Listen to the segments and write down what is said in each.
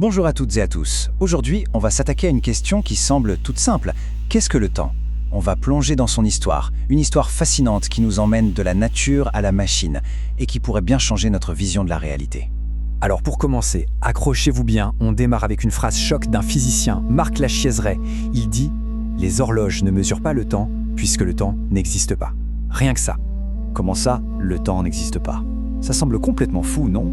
Bonjour à toutes et à tous. Aujourd'hui, on va s'attaquer à une question qui semble toute simple. Qu'est-ce que le temps? On va plonger dans son histoire, une histoire fascinante qui nous emmène de la nature à la machine et qui pourrait bien changer notre vision de la réalité. Alors pour commencer, accrochez-vous bien, on démarre avec une phrase choc d'un physicien, Marc Lachiaizeray. Il dit « Les horloges ne mesurent pas le temps puisque le temps n'existe pas ». Rien que ça. Comment ça, le temps n'existe pas? Ça semble complètement fou, non?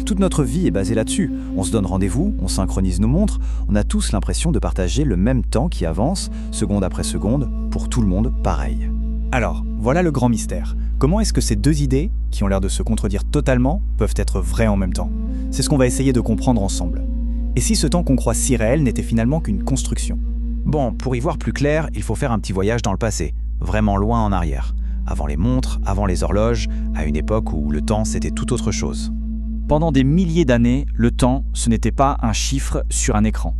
Toute notre vie est basée là-dessus. On se donne rendez-vous, on synchronise nos montres, on a tous l'impression de partager le même temps qui avance, seconde après seconde, pour tout le monde pareil. Alors, voilà le grand mystère. Comment est-ce que ces deux idées, qui ont l'air de se contredire totalement, peuvent être vraies en même temps? C'est ce qu'on va essayer de comprendre ensemble. Et si ce temps qu'on croit si réel n'était finalement qu'une construction? Bon, pour y voir plus clair, il faut faire un petit voyage dans le passé, vraiment loin en arrière. Avant les montres, avant les horloges, à une époque où le temps c'était tout autre chose. Pendant des milliers d'années, le temps, ce n'était pas un chiffre sur un écran.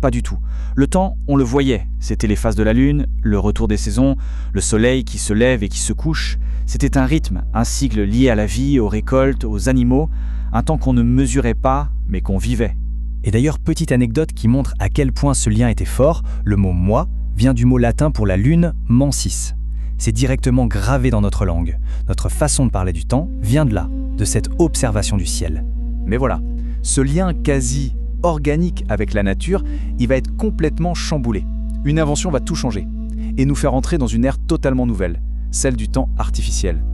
Pas du tout. Le temps, on le voyait. C'était les phases de la lune, le retour des saisons, le soleil qui se lève et qui se couche. C'était un rythme, un cycle lié à la vie, aux récoltes, aux animaux, un temps qu'on ne mesurait pas, mais qu'on vivait. Et d'ailleurs, petite anecdote qui montre à quel point ce lien était fort, le mot « mois » vient du mot latin pour la lune, mensis. C'est directement gravé dans notre langue. Notre façon de parler du temps vient de là, de cette observation du ciel. Mais voilà, ce lien quasi organique avec la nature, il va être complètement chamboulé. Une invention va tout changer et nous faire entrer dans une ère totalement nouvelle, celle du temps artificiel.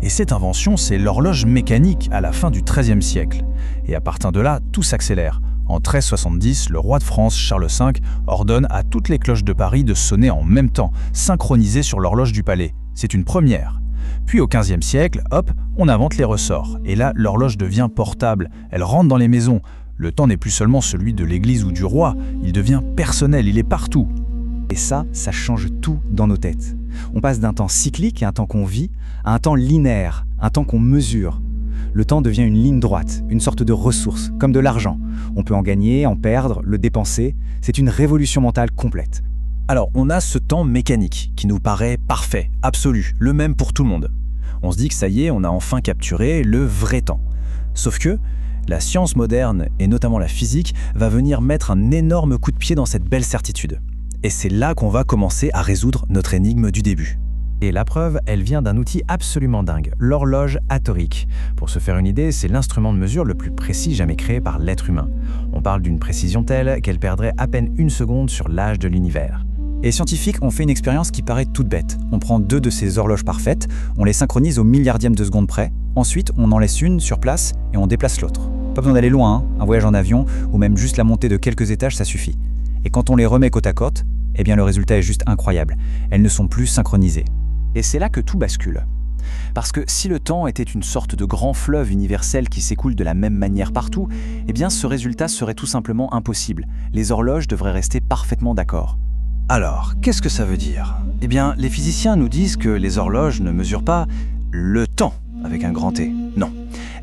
Et cette invention, c'est l'horloge mécanique à la fin du XIIIe siècle. Et à partir de là, tout s'accélère. En 1370, le roi de France, Charles V, ordonne à toutes les cloches de Paris de sonner en même temps, synchronisées sur l'horloge du palais. C'est une première. Puis au XVe siècle, hop, on invente les ressorts. Et là, l'horloge devient portable. Elle rentre dans les maisons. Le temps n'est plus seulement celui de l'église ou du roi, il devient personnel, il est partout. Et ça change tout dans nos têtes. On passe d'un temps cyclique, un temps qu'on vit, à un temps linéaire, un temps qu'on mesure. Le temps devient une ligne droite, une sorte de ressource, comme de l'argent. On peut en gagner, en perdre, le dépenser. C'est une révolution mentale complète. Alors, on a ce temps mécanique qui nous paraît parfait, absolu, le même pour tout le monde. On se dit que ça y est, on a enfin capturé le vrai temps. Sauf que la science moderne, et notamment la physique, va venir mettre un énorme coup de pied dans cette belle certitude. Et c'est là qu'on va commencer à résoudre notre énigme du début. Et la preuve, elle vient d'un outil absolument dingue, l'horloge atorique. Pour se faire une idée, c'est l'instrument de mesure le plus précis jamais créé par l'être humain. On parle d'une précision telle qu'elle perdrait à peine une seconde sur l'âge de l'univers. Et scientifiques ont fait une expérience qui paraît toute bête. On prend deux de ces horloges parfaites, on les synchronise au milliardième de seconde près, ensuite on en laisse une sur place et on déplace l'autre. Pas besoin d'aller loin, un voyage en avion ou même juste la montée de quelques étages, ça suffit. Et quand on les remet côte à côte, eh bien le résultat est juste incroyable. Elles ne sont plus synchronisées. Et c'est là que tout bascule. Parce que si le temps était une sorte de grand fleuve universel qui s'écoule de la même manière partout, eh bien ce résultat serait tout simplement impossible. Les horloges devraient rester parfaitement d'accord. Alors, qu'est-ce que ça veut dire? Eh bien, les physiciens nous disent que les horloges ne mesurent pas le temps avec un grand T. Non,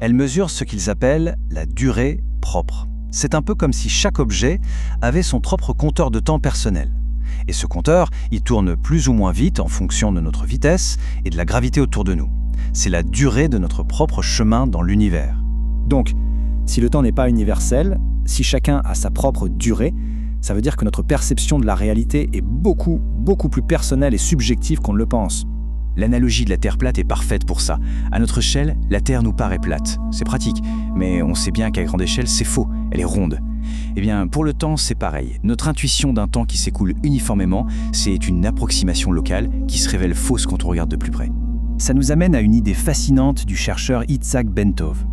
elles mesurent ce qu'ils appellent la durée propre. C'est un peu comme si chaque objet avait son propre compteur de temps personnel. Et ce compteur, il tourne plus ou moins vite en fonction de notre vitesse et de la gravité autour de nous. C'est la durée de notre propre chemin dans l'univers. Donc, si le temps n'est pas universel, si chacun a sa propre durée, ça veut dire que notre perception de la réalité est beaucoup plus personnelle et subjective qu'on ne le pense. L'analogie de la Terre plate est parfaite pour ça. À notre échelle, la Terre nous paraît plate. C'est pratique, mais on sait bien qu'à grande échelle, c'est faux. Elle est ronde. Eh bien, pour le temps, c'est pareil. Notre intuition d'un temps qui s'écoule uniformément, c'est une approximation locale qui se révèle fausse quand on regarde de plus près. Ça nous amène à une idée fascinante du chercheur Itzhak Bentov.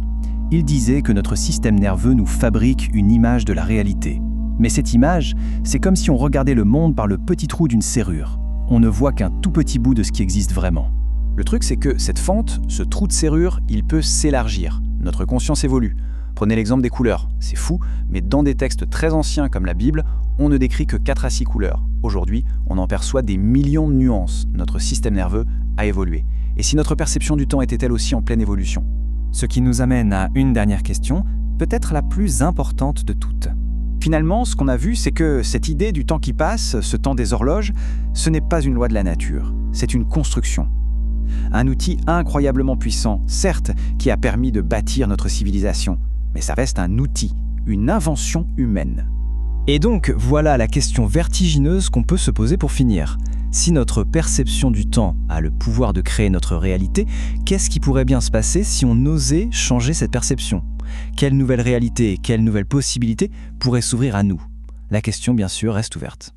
Il disait que notre système nerveux nous fabrique une image de la réalité. Mais cette image, c'est comme si on regardait le monde par le petit trou d'une serrure. On ne voit qu'un tout petit bout de ce qui existe vraiment. Le truc, c'est que cette fente, ce trou de serrure, il peut s'élargir. Notre conscience évolue. Prenez l'exemple des couleurs. C'est fou, mais dans des textes très anciens comme la Bible, on ne décrit que 4 à 6 couleurs. Aujourd'hui, on en perçoit des millions de nuances. Notre système nerveux a évolué. Et si notre perception du temps était elle aussi en pleine évolution? Ce qui nous amène à une dernière question, peut-être la plus importante de toutes. Finalement, ce qu'on a vu, c'est que cette idée du temps qui passe, ce temps des horloges, ce n'est pas une loi de la nature, c'est une construction. Un outil incroyablement puissant, certes, qui a permis de bâtir notre civilisation, mais ça reste un outil une invention humaine. Et donc, voilà la question vertigineuse qu'on peut se poser pour finir. Si notre perception du temps a le pouvoir de créer notre réalité, qu'est-ce qui pourrait bien se passer si on osait changer cette perception ? Quelle nouvelle réalité et quelles nouvelles possibilités pourraient s'ouvrir à nous ? La question, bien sûr, reste ouverte.